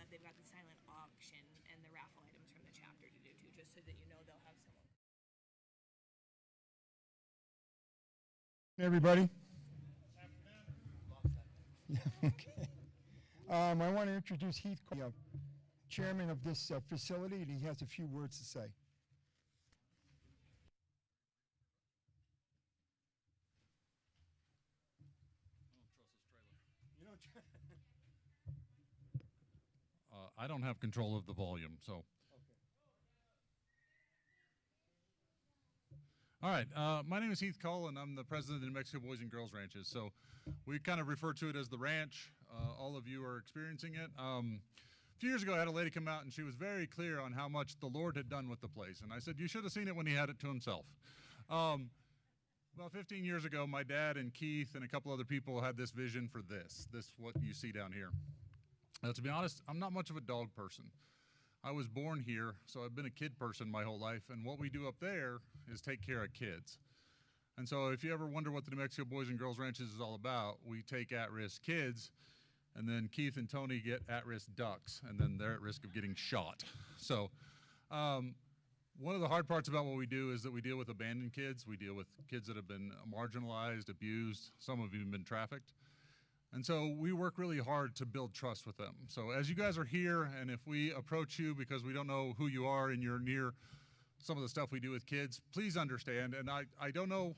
they've got the silent auction and the raffle items from the chapter to do too, just so that you know they'll have someone. Everybody? Yeah, okay. I want to introduce Heath, chairman of this facility, and he has a few words to say. I don't have control of the volume, so. Okay. All right, my name is Heath Cole, and I'm the president of the New Mexico Boys and Girls Ranches. So we kind of refer to it as the ranch. All of you are experiencing it. A few years ago, I had a lady come out, and she was very clear on how much the Lord had done with the place. And I said, you should have seen it when he had it to himself. About 15 years ago, my dad and Keith and a couple other people had this vision for this what you see down here. Now, to be honest, I'm not much of a dog person. I was born here, so I've been a kid person my whole life, and what we do up there is take care of kids. And so if you ever wonder what the New Mexico Boys and Girls Ranches is all about, we take at-risk kids, and then Keith and Tony get at-risk ducks, and then they're at risk of getting shot. So one of the hard parts about what we do is that we deal with abandoned kids. We deal with kids that have been marginalized, abused, some have even been trafficked. And so we work really hard to build trust with them. So as you guys are here, and if we approach you because we don't know who you are and you're near some of the stuff we do with kids, please understand. And I don't know,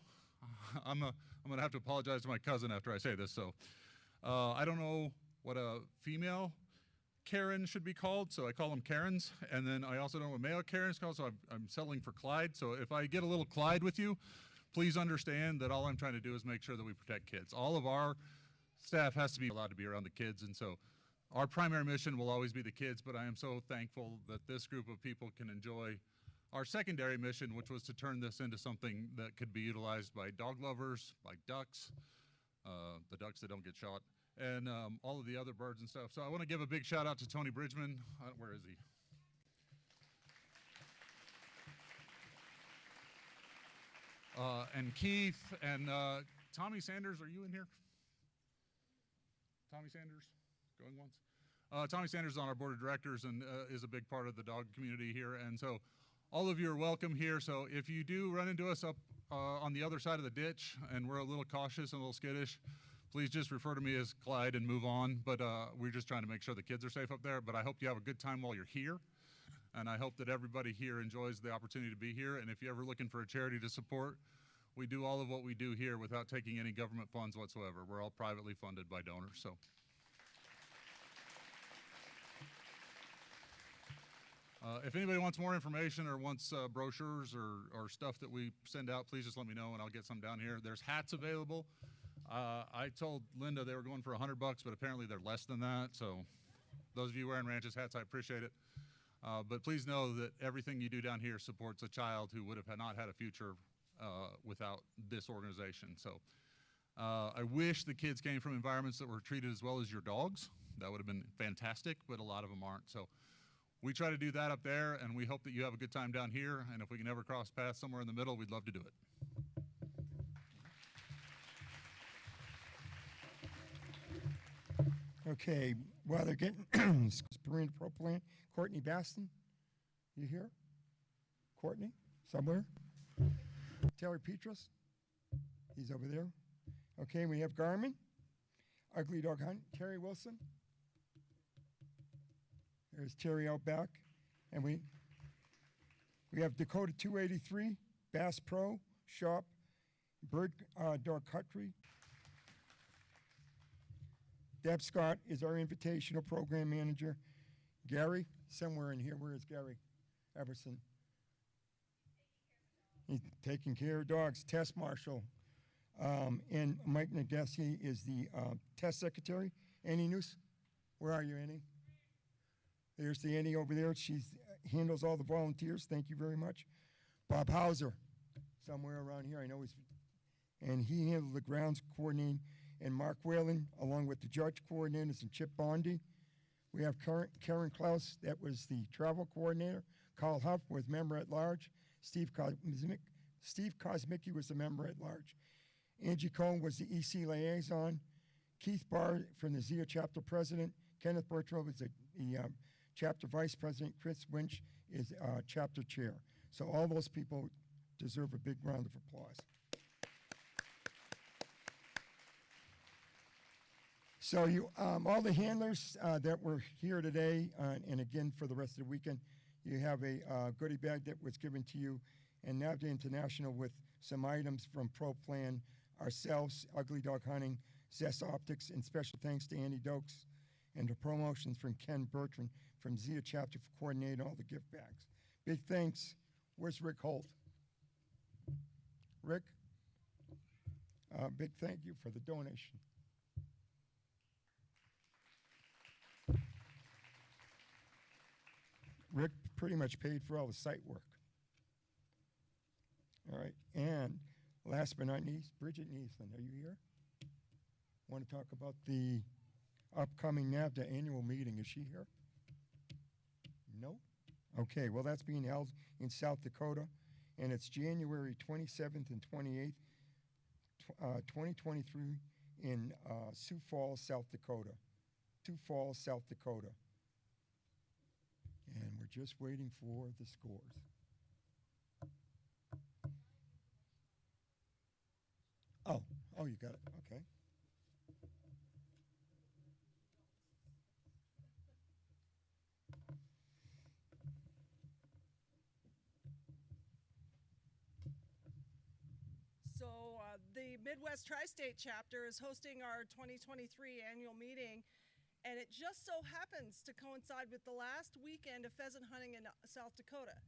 I'm gonna have to apologize to my cousin after I say this. So I don't know what a female Karen should be called, so I call them Karens. And then I also don't know what male Karen's called, so I'm settling for Clyde. So if I get a little Clyde with you, please understand that all I'm trying to do is make sure that we protect kids. All of our staff has to be allowed to be around the kids, and so our primary mission will always be the kids, but I am so thankful that this group of people can enjoy our secondary mission, which was to turn this into something that could be utilized by dog lovers, by ducks, the ducks that don't get shot, and all of the other birds and stuff. So I want to give a big shout out to Tony Bridgman. Where is he? And Keith and Tommy Sanders, are you in here? Tommy Sanders, going once. Tommy Sanders is on our board of directors and is a big part of the dog community here. And so all of you are welcome here. So if you do run into us up on the other side of the ditch and we're a little cautious and a little skittish, please just refer to me as Clyde and move on. But we're just trying to make sure the kids are safe up there. But I hope you have a good time while you're here. And I hope that everybody here enjoys the opportunity to be here. And if you're ever looking for a charity to support, we do all of what we do here without taking any government funds whatsoever. We're all privately funded by donors. So, if anybody wants more information or wants brochures or stuff that we send out, please just let me know and I'll get some down here. There's hats available. I told Linda they were going for $100, but apparently they're less than that. So those of you wearing Ranches hats, I appreciate it. But please know that everything you do down here supports a child who would have not had a future without this organization. So I wish the kids came from environments that were treated as well as your dogs. That would have been fantastic, but a lot of them aren't. So we try to do that up there, and we hope that you have a good time down here. And if we can ever cross paths somewhere in the middle, we'd love to do it. Okay, while they're getting Marine Propylene, Courtney Baston, you here? Courtney, somewhere? Terry Petras, he's over there. Okay, we have Garmin, Ugly Dog Hunt, Terry Wilson. There's Terry out back. And we have Dakota 283, Bass Pro, Shop, Bird Dog Country. Deb Scott is our invitational program manager. Gary, somewhere in here, where is Gary Everson? He's taking care of dogs. Test Marshal. And Mike Nagessi is the test secretary. Annie Noose, where are you, Annie? There's the Annie over there. She handles all the volunteers. Thank you very much. Bob Hauser, somewhere around here. I know he's, and he handled the grounds coordinating. And Mark Whalen, along with the judge coordinators, and Chip Bondi. We have Karen Klaus, that was the travel coordinator. Carl Huff was member at large. Steve Kosmicki was the member at large. Angie Cohn was the EC liaison. Keith Barr from the ZIA chapter president. Kenneth Bertrand is the chapter vice president. Chris Winch is chapter chair. So all those people deserve a big round of applause. So you, all the handlers that were here today, and again for the rest of the weekend, you have a goodie bag that was given to you, and NAVDA International with some items from Pro Plan, ourselves, Ugly Dog Hunting, Zest Optics, and special thanks to Andy Dokes, and the promotions from Ken Bertrand from Zia Chapter for coordinating all the gift bags. Big thanks. Where's Rick Holt? Rick, big thank you for the donation. Rick pretty much paid for all the site work. All right, and last but not least, Bridget Neesland, are you here? Want to talk about the upcoming NAVDA annual meeting? Is she here? No? Okay, well, that's being held in South Dakota, and it's January 27th and 28th, 2023 in Sioux Falls, South Dakota. Sioux Falls, South Dakota. And we're just waiting for the scores. Oh, you got it, okay. So the Midwest Tri-State chapter is hosting our 2023 annual meeting, and it just so happens to coincide with the last weekend of pheasant hunting in South Dakota.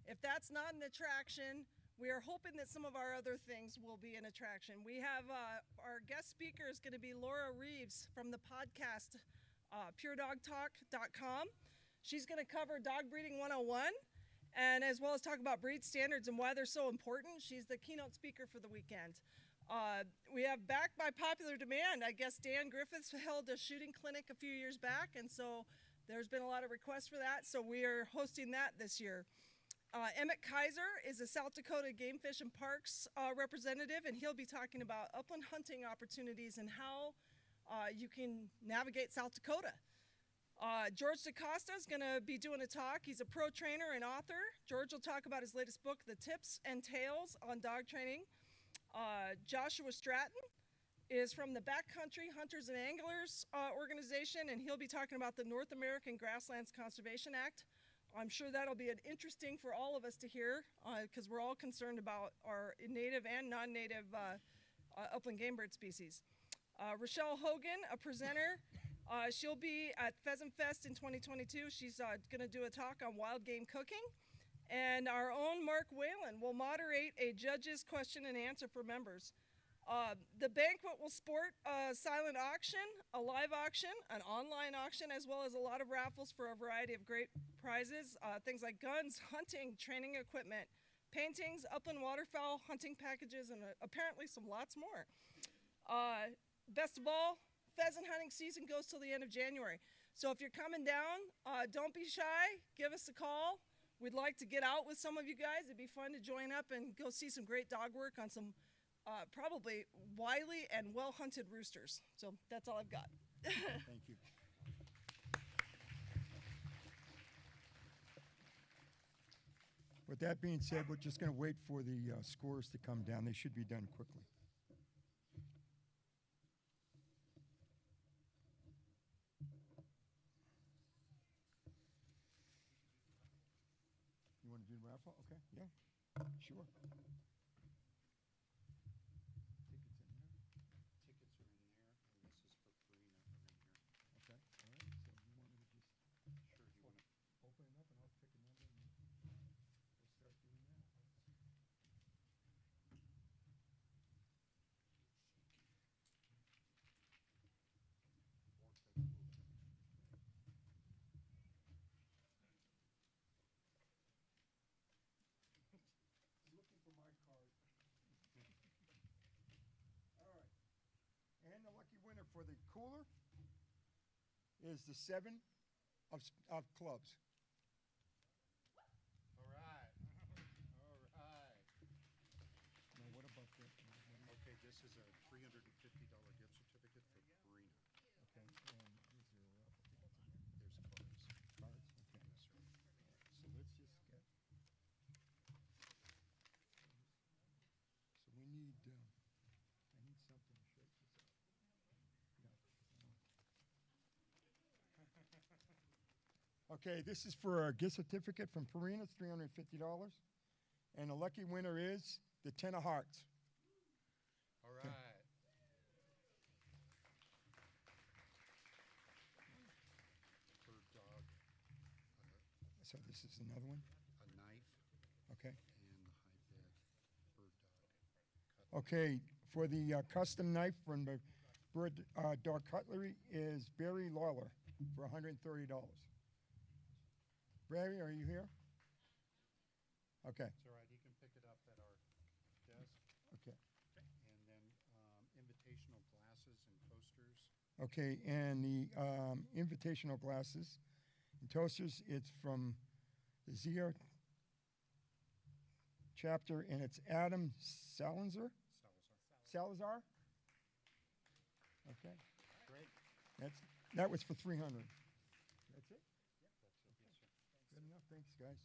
If that's not an attraction, we are hoping that some of our other things will be an attraction. We have our guest speaker is going to be Laura Reeves from the podcast puredogtalk.com. She's going to cover dog breeding 101, and as well as talk about breed standards and why they're so important. She's the keynote speaker for the weekend. We have, back by popular demand, I guess Dan Griffiths held a shooting clinic a few years back, and so there's been a lot of requests for that, so we are hosting that this year. Emmett Kaiser is a South Dakota Game Fish and Parks representative, and he'll be talking about upland hunting opportunities and how you can navigate South Dakota. George DaCosta is going to be doing a talk. He's a pro trainer and author. George will talk about his latest book, The Tips and Tales on Dog Training. Joshua Stratton is from the Backcountry Hunters and Anglers organization, and he'll be talking about the North American Grasslands Conservation Act. I'm sure that'll be interesting for all of us to hear, because we're all concerned about our native and non-native upland game bird species. Rachelle Hogan, a presenter, she'll be at Pheasant Fest in 2022. She's going to do a talk on wild game cooking. And our own Mark Whalen will moderate a judge's question and answer for members. The banquet will sport a silent auction, a live auction, an online auction, as well as a lot of raffles for a variety of great prizes, things like guns, hunting, training equipment, paintings, upland waterfowl, hunting packages, and apparently some lots more. Best of all, pheasant hunting season goes till the end of January. So if you're coming down, don't be shy, give us a call. We'd like to get out with some of you guys. It'd be fun to join up and go see some great dog work on some probably wily and well-hunted roosters. So that's all I've got. Thank you. With that being said, we're just going to wait for the scores to come down. They should be done quickly. You want to do the raffle? Okay, yeah, sure. Tickets in there. Tickets are in there, and this is for Karina are in here. Okay, all right. So you want me to just Sure, do you want to? open it up and I'll pick a number and we'll start doing that. Looking for my card. All right. And the lucky winner for the cooler is the 7 of clubs. All right. All right. Now, what about the? Okay, this is a $350 gift certificate for Karina. Okay, and is there a raffle ticket? Okay, this is for a gift certificate from Purina, $350. And the lucky winner is the 10 of hearts. All right. Bird dog, So this is another one. a knife, Okay. and the high bed bird dog. Okay, for the custom knife from the bird dog cutlery is Barry Lawler for $130. Barry, are you here? Okay, It's all right, he can pick it up at our desk. okay. And then invitational glasses and coasters. Okay, and the invitational glasses and toasters, it's from the Zia chapter, and it's Adam Salazar? Salazar? Okay, Great. that was for 300. That's it? That's it, yes, sir. Good enough, thanks, guys.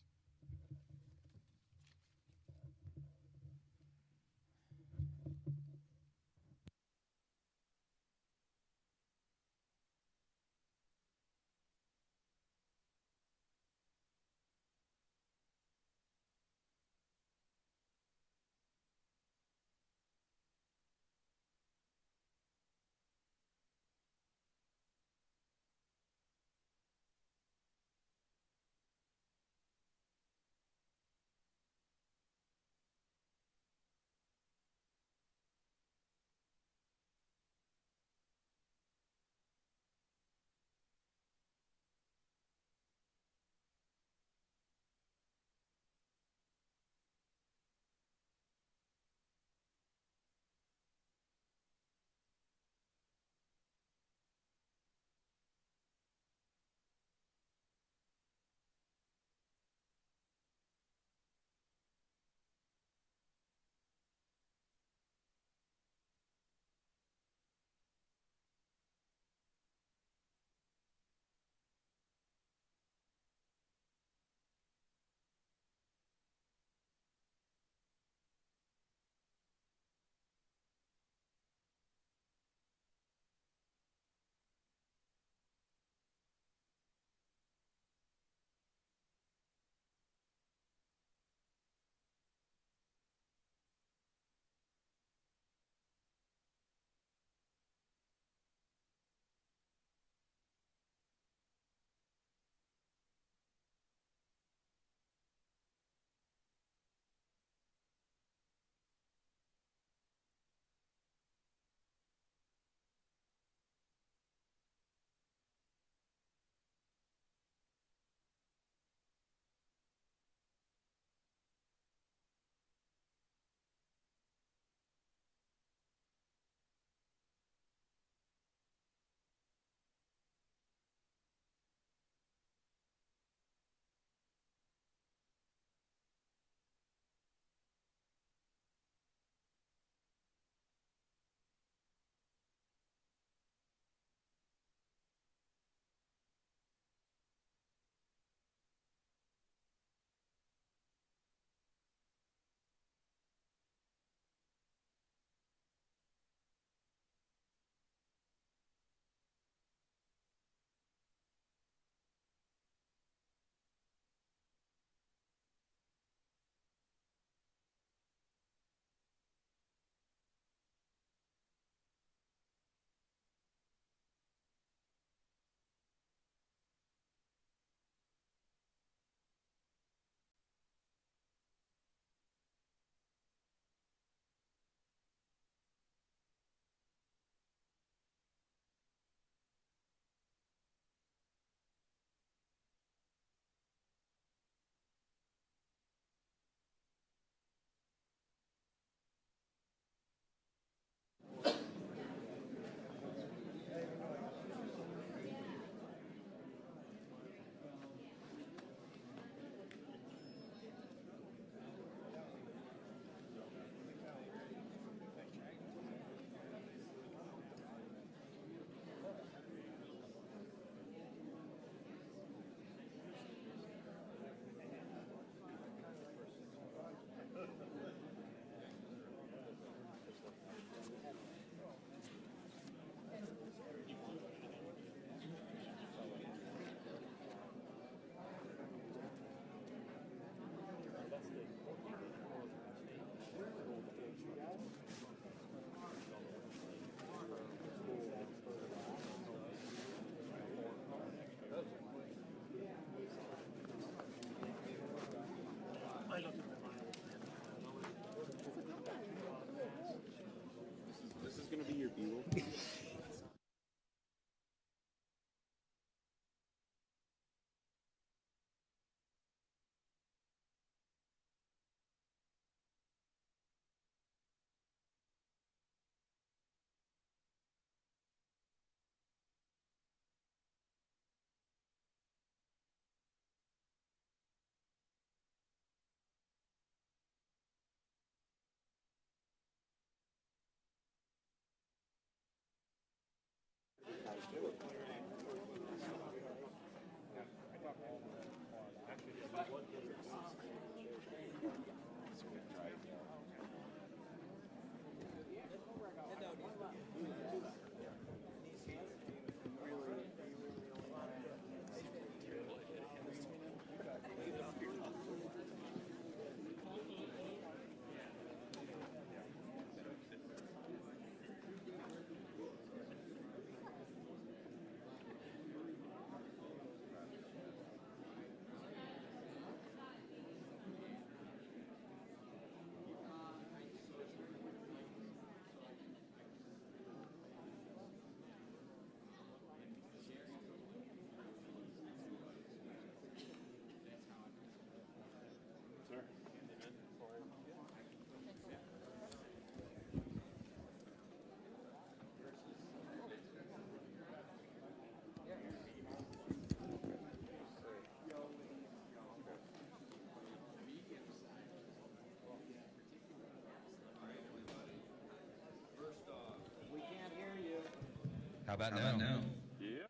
about now? Yeah.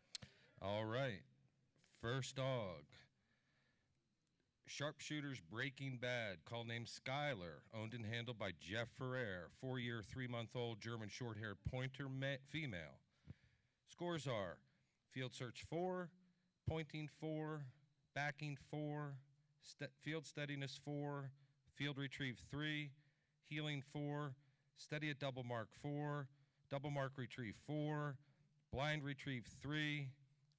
All right. First dog. Sharpshooters Breaking Bad, call name Skylar, owned and handled by Jeff Ferrer, 4-year, 3-month-old German short-haired pointer female. Scores are field search 4, pointing 4, backing 4, field steadiness 4, field retrieve 3, healing 4, steady at double mark 4, double mark retrieve 4, blind retrieve 3,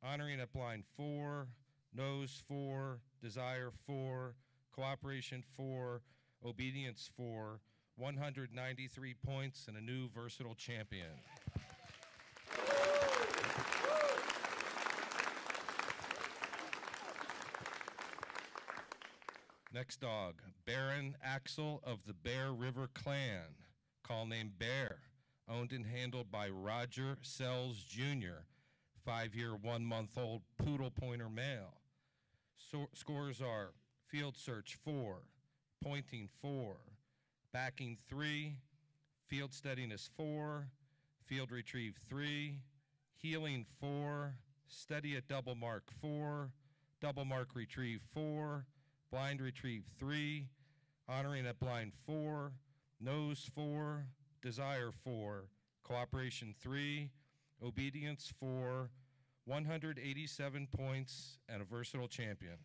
honoring at blind 4, nose 4, desire 4, cooperation 4, obedience 4, 193 points, and a new versatile champion. Next dog, Baron Axel of the Bear River Clan, call name Bear, owned and handled by Roger Sells Jr., 5-year, 1-month-old Poodle pointer male. Scores are field search 4, pointing 4, backing 3, field steadiness 4, field retrieve 3, healing 4, steady at double mark 4, double mark retrieve 4, blind retrieve 3, honoring at blind 4, nose 4, desire 4, cooperation 3, obedience 4, 187 points, and a versatile champion.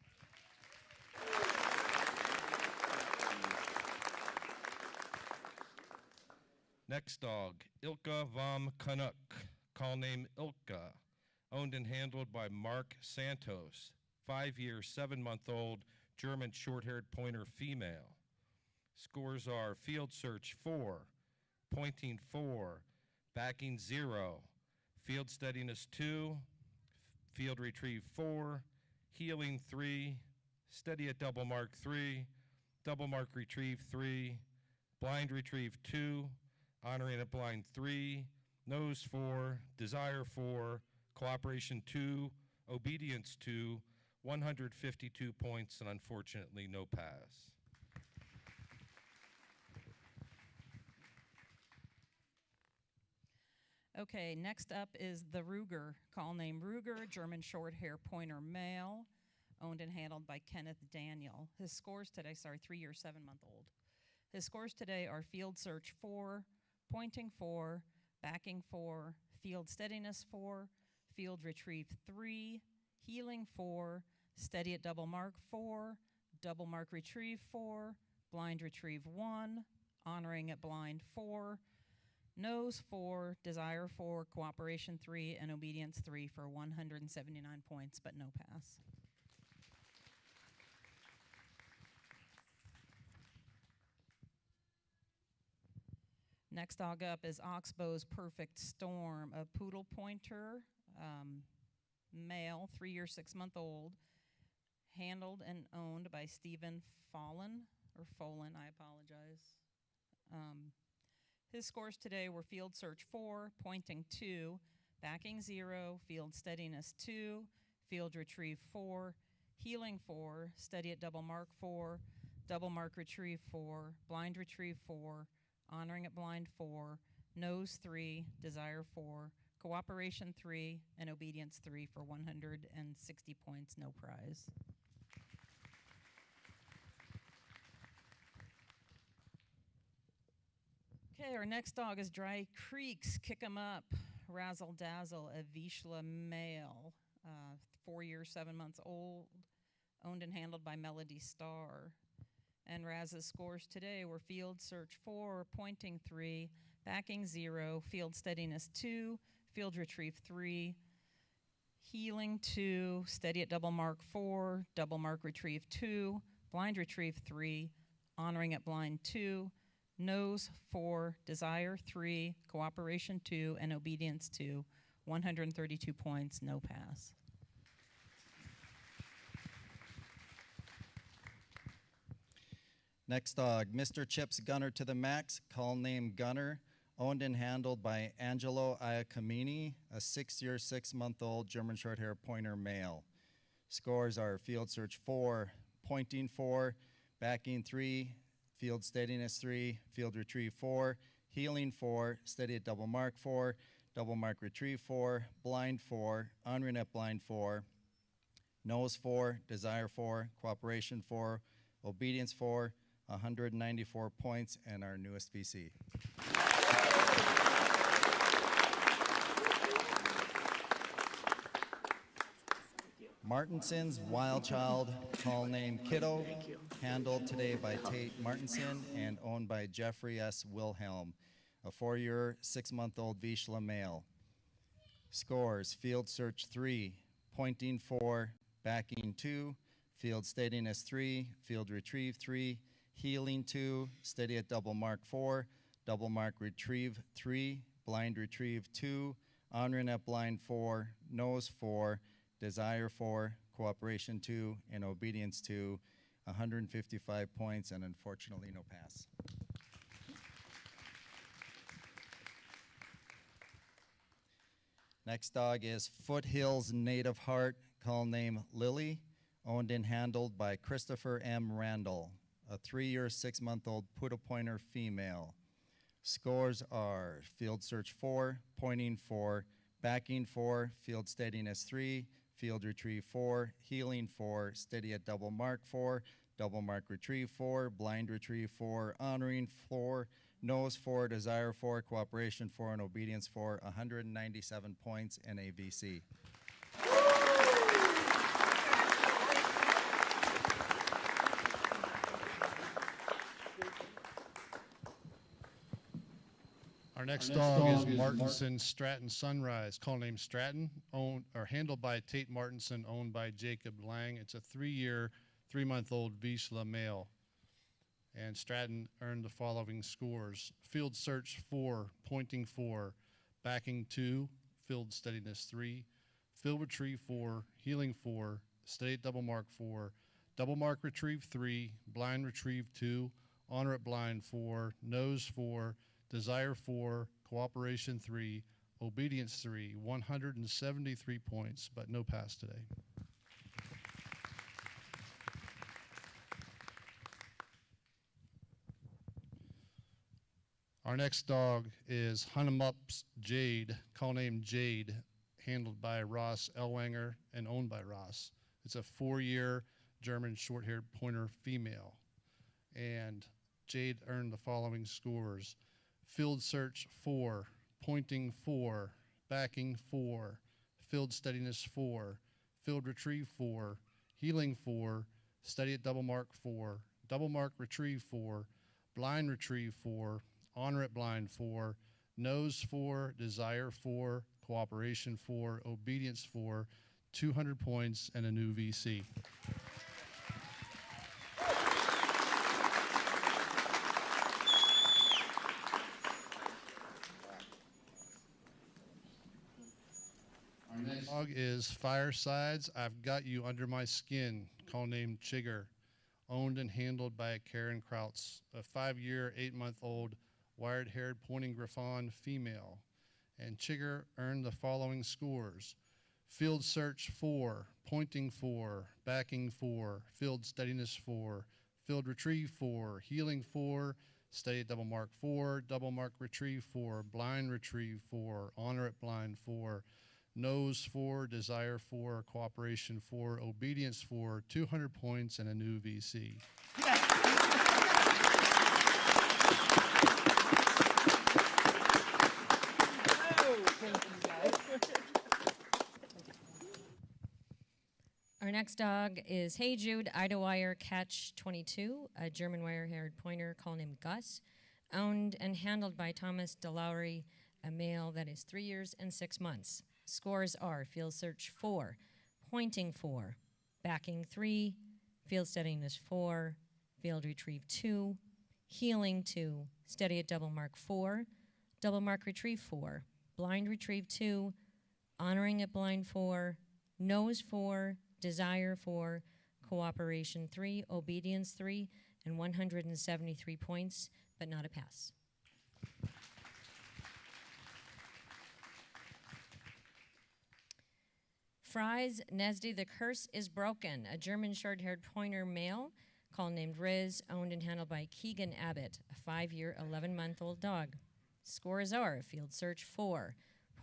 Next dog, Ilka vom Canuck, call name Ilka, owned and handled by Mark Santos, 5-year, 7-month-old German short-haired pointer female. Scores are field search 4, pointing 4, backing 0, field steadiness 2, field retrieve 4, healing 3, steady at double mark 3, double mark retrieve 3, blind retrieve 2, honoring at blind 3, nose 4, desire 4, cooperation 2, obedience 2, 152 points, and unfortunately no pass. Okay, next up is the Ruger, call name Ruger, German short-hair pointer male, owned and handled by Kenneth Daniel. His scores today, 3-year, 7-month-old. His scores today are field search 4, pointing 4, backing 4, field steadiness 4, field retrieve 3, healing 4, steady at double mark 4, double mark retrieve 4, blind retrieve 1, honoring at blind 4, nose 4, desire 4, cooperation 3, and obedience 3 for 179 points, but no pass. Next dog up is Oxbow's Perfect Storm, a poodle pointer, male, 3-year, 6-month-old, handled and owned by Stephen Follin, I apologize. His scores today were field search 4, pointing 2, backing 0, field steadiness 2, field retrieve 4, healing 4, steady at double mark 4, double mark retrieve 4, blind retrieve 4, honoring at blind 4, nose 3, desire 4, cooperation 3, and obedience 3 for 160 points, no prize. Okay, our next dog is Dry Creek's Kick 'em Up, Razzle Dazzle, a Vizsla male, 4-year, 7-months-old, owned and handled by Melody Starr. And Raz's scores today were field search 4, pointing 3, backing 0, field steadiness 2, field retrieve 3, healing 2, steady at double mark 4, double mark retrieve 2, blind retrieve 3, honoring at blind 2, nose 4, desire 3, cooperation 2, and obedience 2, 132 points, no pass. Next dog, Mr. Chips Gunner to the Max, call name Gunner, owned and handled by Angelo Iacommini, a 6-year, 6-month-old German short-hair pointer male. Scores are field search 4, pointing 4, backing 3, field steadiness 3, field retrieve 4, healing 4, steady at double mark 4, double mark retrieve 4, blind 4, honoring at blind 4, nose 4, desire 4, cooperation 4, obedience 4, 194 points, and our newest VC. Martinson's Wild Child, call name Kiddo, handled today by Tate Martinson and owned by Jeffrey S. Wilhelm, a 4-year, 6-month-old Vizsla male. Scores: field search 3, pointing 4, backing 2, field steadiness 3, field retrieve 3, healing 2, steady at double mark 4, double mark retrieve 3, blind retrieve 2, honoring at blind 4, nose 4, desire 4, cooperation 2, and obedience 2, 155 points, and unfortunately no pass. Next dog is Foothills Native Heart, call name Lily, owned and handled by Christopher M. Randall, a 3-year, 6-month-old Poodle Pointer female. Scores are field search 4, pointing 4, backing 4, field steadiness 3, field retrieve 4, healing 4, steady at double mark 4, double mark retrieve 4, blind retrieve 4, honoring 4, nose 4, desire 4, cooperation 4, and obedience 4, 197 points, and a VC. Our next dog is Martinson Stratton Sunrise, call name Stratton, owned or handled by Tate Martinson, owned by Jacob Lang. It's a 3-year, 3-month-old Vizsla male. And Stratton earned the following scores: field search 4, pointing 4, backing 2, field steadiness 3, field retrieve 4, healing 4, steady at double mark 4, double mark retrieve 3, blind retrieve 2, honor at blind 4, nose 4, desire 4, cooperation 3, obedience 3, 173 points, but no pass today. Our next dog is Hunnamup's Jade, call name Jade, handled by Ross Elwanger and owned by Ross. It's a 4-year German short-haired pointer female. And Jade earned the following scores: field search 4, pointing 4, backing 4, field steadiness 4, field retrieve 4, healing 4, steady at double mark 4, double mark retrieve 4, blind retrieve 4, honor at blind 4, nose 4, desire 4, cooperation 4, obedience 4, 200 points, and a new VC. Dog is Firesides, I've Got You Under My Skin, call name Chigger, owned and handled by Karen Krautz, a 5-year, 8-month-old wired-haired pointing Griffon female. And Chigger earned the following scores: field search 4, pointing 4, backing 4, field steadiness 4, field retrieve 4, healing 4, steady at double mark 4, double mark retrieve 4, blind retrieve 4, honor at blind 4, nose 4, desire 4, cooperation 4, obedience 4, 200 points, and a new VC. Our next dog is Hey Jude Idawire Catch 22, a German wire-haired pointer, call name Gus, owned and handled by Thomas DeLaury, a male that is 3 years and 6 months. Scores are field search 4, pointing 4, backing 3, field steadiness 4, field retrieve 2, healing 2, steady at double mark 4, double mark retrieve 4, blind retrieve 2, honoring at blind 4, nose 4, desire 4, cooperation 3, obedience 3, and 173 points, but not a pass. Fries Nesdy, The Curse is Broken, a German short-haired pointer male, call named Riz, owned and handled by Keegan Abbott, a 5-year, 11-month-old dog. Scores are field search 4,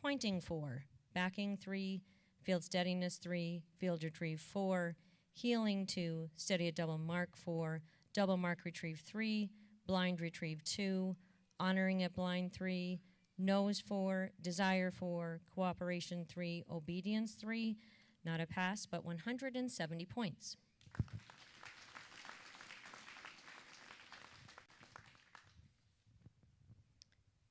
pointing 4, backing 3, field steadiness 3, field retrieve 4, healing 2, steady at double mark 4, double mark retrieve 3, blind retrieve 2, honoring at blind 3, nose 4, desire 4, cooperation 3, obedience 3, not a pass, but 170 points.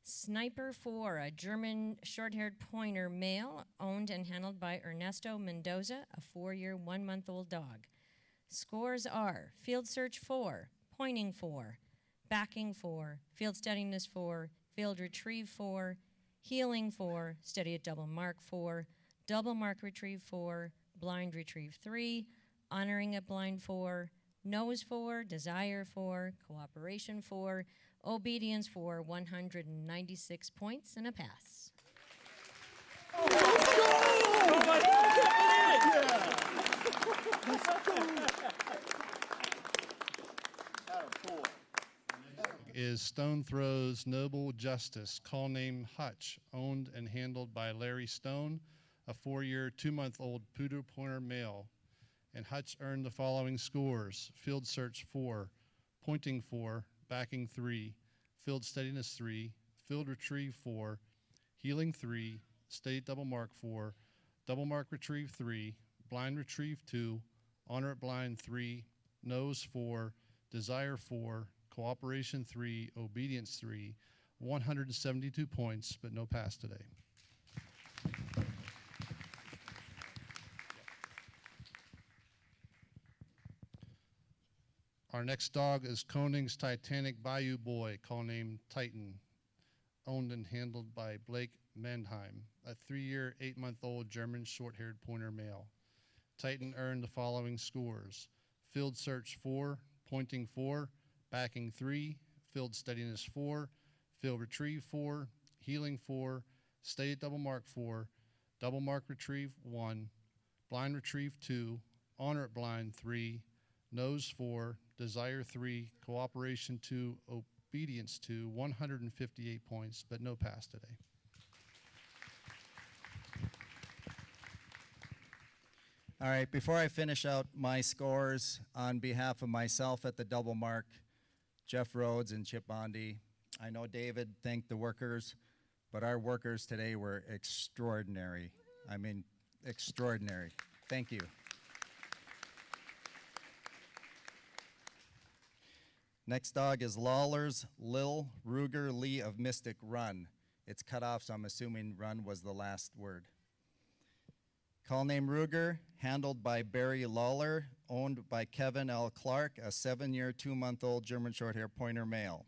Sniper 4, a German short-haired pointer male, owned and handled by Ernesto Mendoza, a 4-year, 1-month-old dog. Scores are field search 4, pointing 4, backing 4, field steadiness 4, field retrieve 4, healing 4, steady at double mark 4, double mark retrieve 4, blind retrieve 3, honoring at blind 4, nose 4, desire 4, cooperation 4, obedience 4, 196 points and a pass. Is Stone Throw's Noble Justice, call name Hutch, owned and handled by Larry Stone, a 4-year, 2-month-old Poodle pointer male. And Hutch earned the following scores: field search 4, pointing 4, backing 3, field steadiness 3, field retrieve 4, healing 3, steady double mark 4, double mark retrieve 3, blind retrieve 2, honor at blind 3, nose 4, desire 4, cooperation 3, obedience 3, 172 points, but no pass today. Our next dog is Koning's Titanic Bayou Boy, call name Titan, owned and handled by Blake Mendheim, a 3-year, 8-month-old German short-haired pointer male. Titan earned the following scores: field search 4, pointing 4, backing 3, field steadiness 4, field retrieve 4, healing 4, stay at double mark 4, double mark retrieve 1, blind retrieve 2, honor at blind 3, nose 4, desire 3, cooperation 2, obedience 2, 158 points, but no pass today. All right, before I finish out my scores, on behalf of myself at the double mark, Jeff Rhodes and Chip Bondi, I know David thanked the workers, but our workers today were extraordinary. I mean, extraordinary. Thank you. Next dog is Lawler's Lil Ruger Lee of Mystic Run. It's cut off, so I'm assuming run was the last word. Call name Ruger, handled by Barry Lawler, owned by Kevin L. Clark, a 7-year, 2-month-old German short-hair pointer male.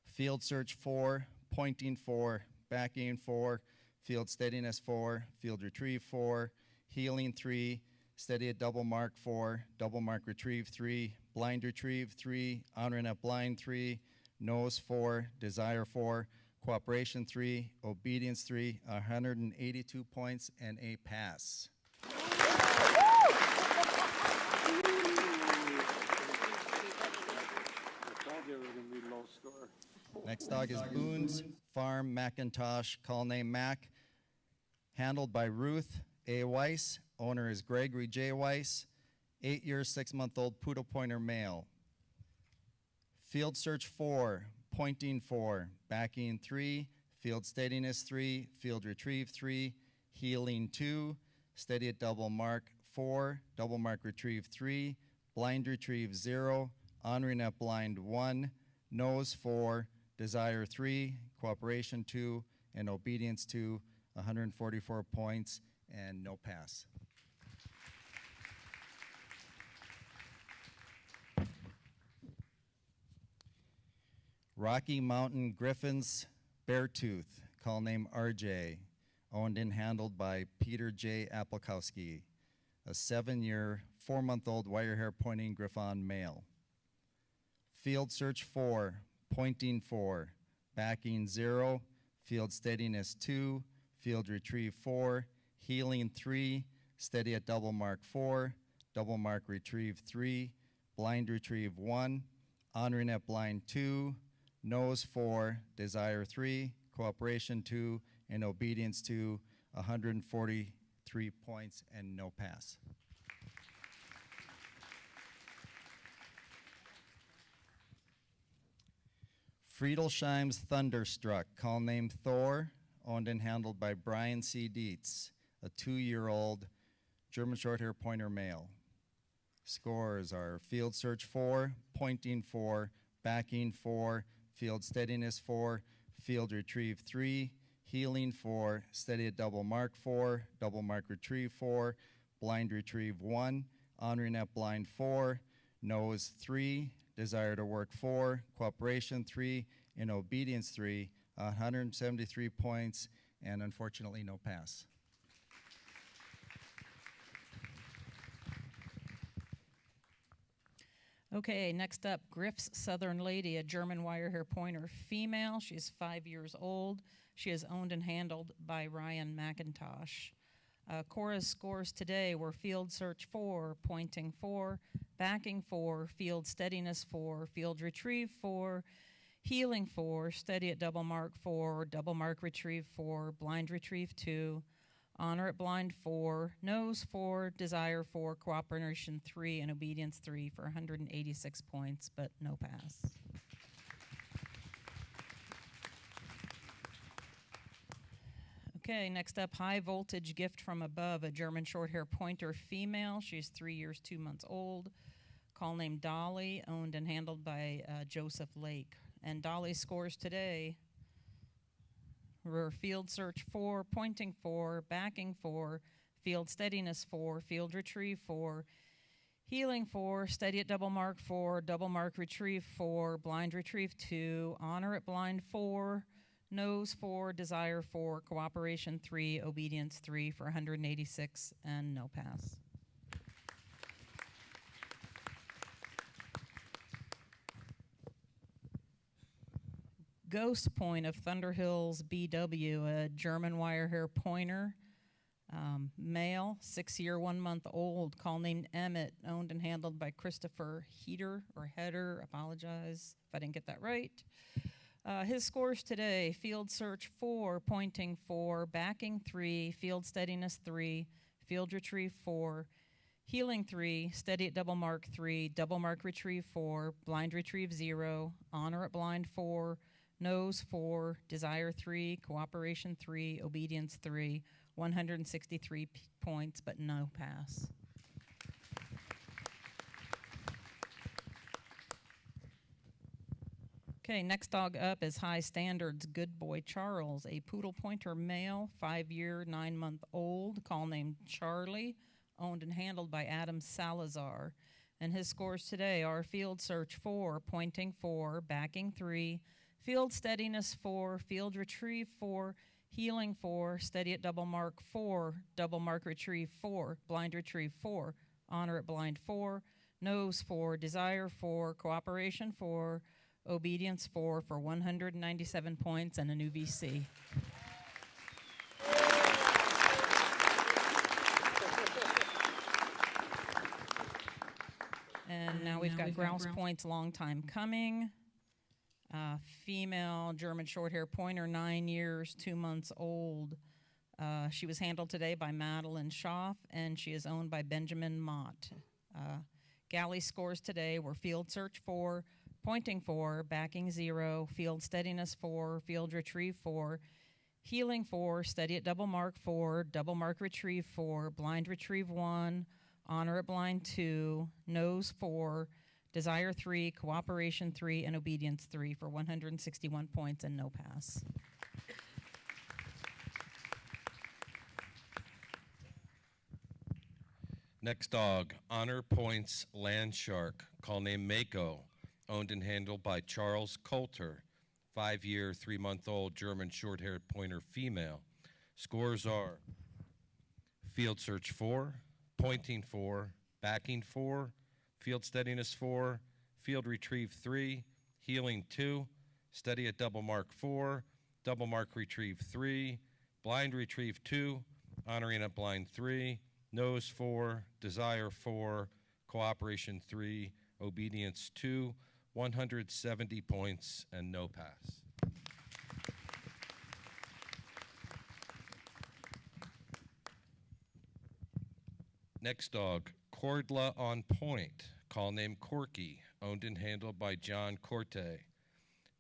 Field search 4, pointing 4, backing 4, field steadiness 4, field retrieve 4, healing 3, steady at double mark 4, double mark retrieve 3, blind retrieve 3, honoring at blind 3, nose 4, desire 4, cooperation 3, obedience 3, 182 points and a pass. Next dog is Boone's Farm Macintosh, call name Mac, handled by Ruth A. Weiss. Owner is Gregory J. Weiss, 8-year, 6-month-old Poodle pointer male. Field search 4, pointing 4, backing 3, field steadiness 3, field retrieve 3, healing 2, steady at double mark 4, double mark retrieve 3, blind retrieve 0, honoring at blind 1, nose 4, desire 3, cooperation 2, and obedience 2, 144 points and no pass. Rocky Mountain Griffins Beartooth, call name RJ, owned and handled by Peter J. Appelkowski, a 7-year, 4-month-old wire hair pointing Griffon male. Field search 4, pointing 4, backing 0, field steadiness 2, field retrieve 4, healing 3, steady at double mark 4, double mark retrieve 3, blind retrieve 1, honoring at blind 2, nose 4, desire 3, cooperation 2, and obedience 2, 143 points and no pass. Friedelsheim's Thunderstruck, call name Thor, owned and handled by Brian C. Dietz, a 2-year-old German Shorthair Pointer male. Scores are field search 4, pointing 4, backing 4, field steadiness 4, field retrieve 3, healing 4, steady at double mark 4, double mark retrieve 4, blind retrieve 1, honoring at blind 4, nose 3, desire to work 4, cooperation 3, and obedience 3, 173 points, and unfortunately no pass. Okay, next up, Griff's Southern Lady, a German Wirehair Pointer female. She's 5 years old. She is owned and handled by Ryan McIntosh. Cora's scores today were field search 4, pointing 4, backing 4, field steadiness 4, field retrieve 4, healing 4, steady at double mark 4, double mark retrieve 4, blind retrieve 2, honor at blind 4, nose 4, desire 4, cooperation 3, and obedience 3 for 186 points, but no pass. Okay, next up, High Voltage Gift from Above, a German Shorthair Pointer female. She's 3 years, 2 months old. Call name Dolly, owned and handled by Joseph Lake. And Dolly's scores today were field search 4, pointing 4, backing 4, field steadiness 4, field retrieve 4, healing 4, steady at double mark 4, double mark retrieve 4, blind retrieve 2, honor at blind 4, nose 4, desire 4, cooperation 3, obedience 3 for 186 and no pass. Ghost Point of Thunderhills BW, a German Wirehair Pointer, male, 6 year, 1 month old, call named Emmett, owned and handled by Christopher Header, apologize if I didn't get that right. His scores today, field search 4, pointing 4, backing 3, field steadiness 3, field retrieve 4, healing 3, steady at double mark 3, double mark retrieve 4, blind retrieve 0, honor at blind 4, nose 4, desire 3, cooperation 3, obedience 3, 163 points, but no pass. Okay, next dog up is High Standards Good Boy Charles, a Poodle Pointer male, 5 year, 9 month old, call named Charlie, owned and handled by Adam Salazar. And his scores today are field search 4, pointing 4, backing 3, field steadiness 4, field retrieve 4, healing 4, steady at double mark 4, double mark retrieve 4, blind retrieve 4, honor at blind 4, nose 4, desire 4, cooperation 4, obedience 4 for 197 points and a new VC. And now we've got Grouse Points, long time coming. Female German Shorthair Pointer, 9 years, 2 months old. She was handled today by Madeline Schaff, and she is owned by Benjamin Mott. Galley scores today were field search 4, pointing 4, backing 0, field steadiness 4, field retrieve 4, healing 4, steady at double mark 4, double mark retrieve 4, blind retrieve 1, honor at blind 2, nose 4, desire 3, cooperation 3, and obedience 3 for 161 points and no pass. Next dog, Honor Points Land Shark, call name Mako, owned and handled by Charles Coulter, 5 year, 3 month old German Short-haired Pointer female. Scores are field search 4, pointing 4, backing 4, field steadiness 4, field retrieve 3, healing 2, steady at double mark 4, double mark retrieve 3, blind retrieve 2, honoring at blind 3, nose 4, desire 4, cooperation 3, obedience 2, 170 points and no pass. Next dog, Cordla on Point, call name Corky, owned and handled by John Corte.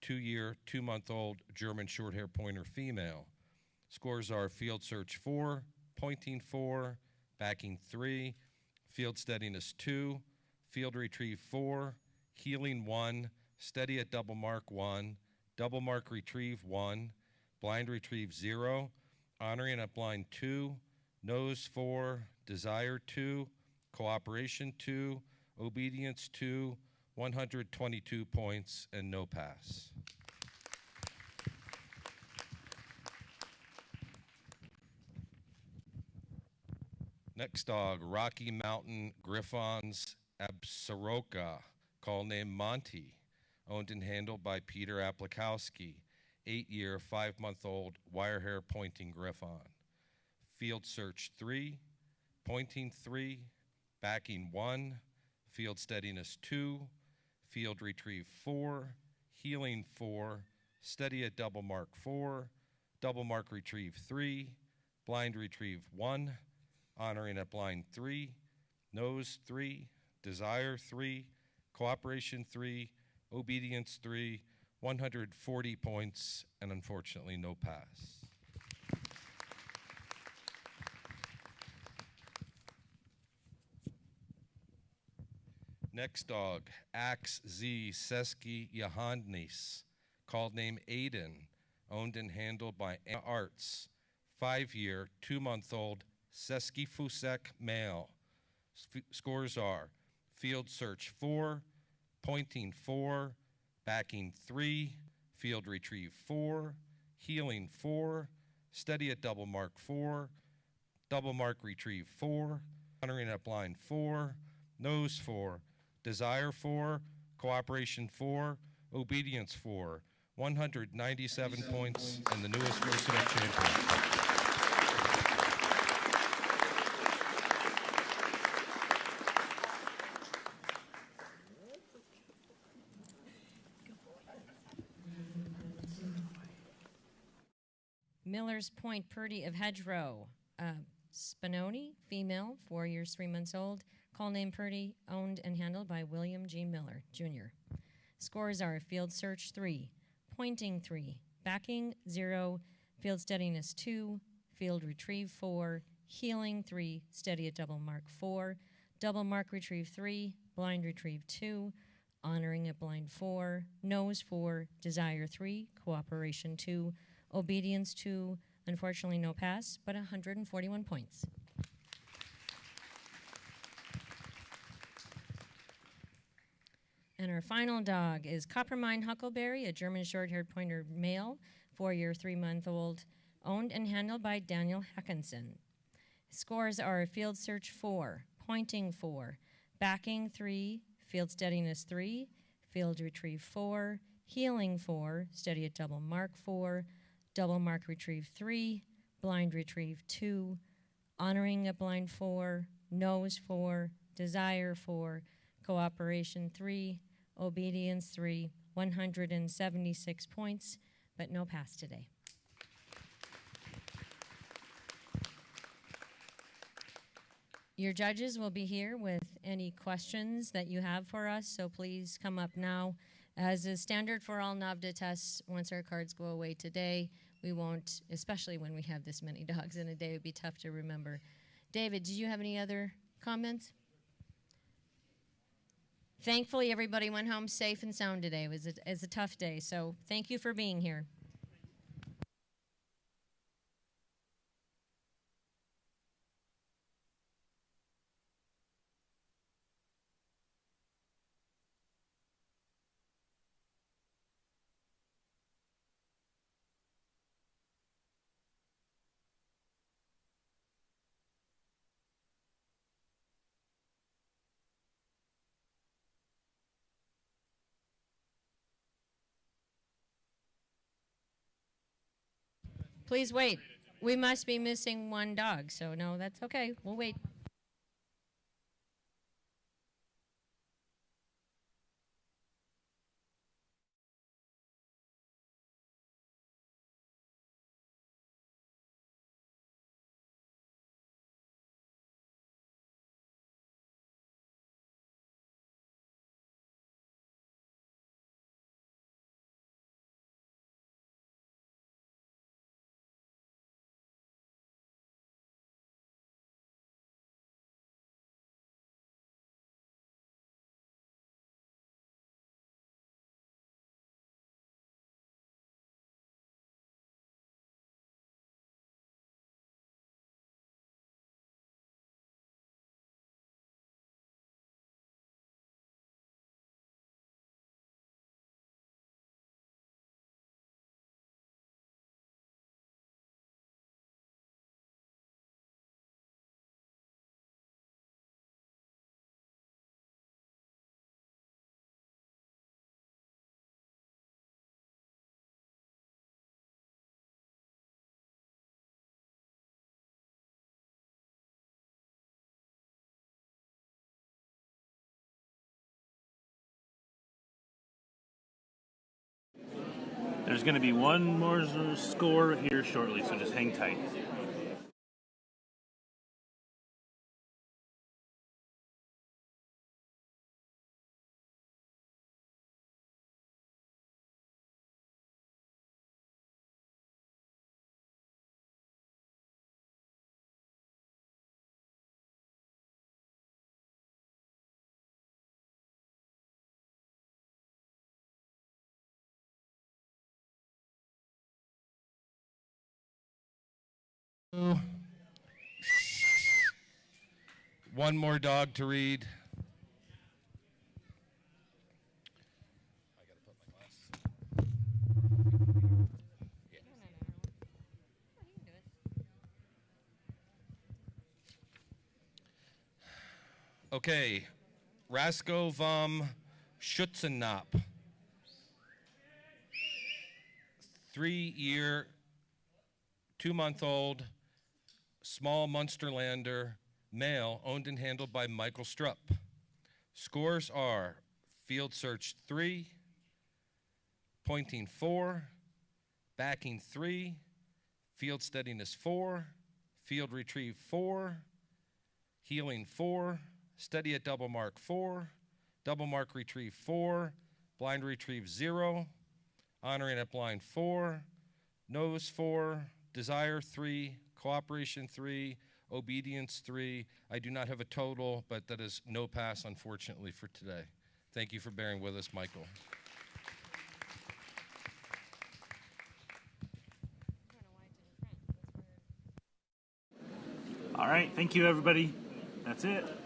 2-year, 2-month-old German Shorthair Pointer female. Scores are field search 4, pointing 4, backing 3, field steadiness 2, field retrieve 4, healing 1, steady at double mark 1, double mark retrieve 1, blind retrieve 0, honoring at blind 2, nose 4, desire 2, cooperation 2, obedience 2, 122 points, and no pass. Next dog, Rocky Mountain Griffons Absaroka, call name Monty, owned and handled by Peter Aplikowski, 8-year, 5-month-old wire hair pointing Griffon. Field search 3, pointing 3, backing 1, field steadiness 2, field retrieve 4, healing 4, steady at double mark 4, double mark retrieve 3, blind retrieve 1, honoring at blind 3, nose 3, desire 3, cooperation 3, obedience 3, 140 points, and unfortunately no pass. Next dog, Axe Z Seski Johannes, called name Aiden, owned and handled by Anna Arts, 5-year, 2-month-old Seski Fusek male. Scores are field search 4, pointing 4, backing 3, field retrieve 4, healing 4, steady at double mark 4, double mark retrieve 4, honoring at blind 4, nose 4, desire 4, cooperation 4, obedience 4, 197 points, and the newest versatile champion. Miller's Point Purdy of Hedgerow, Spinoni, female, 4 years, 3 months old. Call name Purdy, owned and handled by William G. Miller, Jr. Scores are field search 3, pointing 3, backing 0, field steadiness 2, field retrieve 4, healing 3, steady at double mark 4, double mark retrieve 3, blind retrieve 2, honoring at blind 4, nose 4, desire 3, cooperation 2, obedience 2, unfortunately no pass, but 141 points. And our final dog is Coppermine Huckleberry, a German short-haired pointer male, 4-year, 3-month-old, owned and handled by Daniel Hackinson. Scores are field search 4, pointing 4, backing 3, field steadiness 3, field retrieve 4, healing 4, steady at double mark 4, double mark retrieve 3, blind retrieve 2, honoring at blind 4, nose 4, desire 4, cooperation 3, obedience 3, 176 points, but no pass today. Your judges will be here with any questions that you have for us, so please come up now. As is standard for all NAVDA tests, once our cards go away today, we won't, especially when we have this many dogs in a day, it would be tough to remember. David, did you have any other comments? Thankfully, everybody went home safe and sound today. It was a tough day, so thank you for being here. Please wait. We must be missing one dog, so no, that's okay. We'll wait. There's going to be one more score here shortly, so just hang tight. One more dog to read. Okay, Raskov Schutzenap. 3-year, 2-month-old, small Munsterlander, male, owned and handled by Michael Strupp. Scores are field search 3, pointing 4, backing 3, field steadiness 4, field retrieve 4, healing 4, steady at double mark 4, double mark retrieve 4, blind retrieve 0, honoring at blind 4, nose 4, desire 3, cooperation 3, obedience 3. I do not have a total, but that is no pass, unfortunately, for today. Thank you for bearing with us, Michael. All right, thank you, everybody. That's it.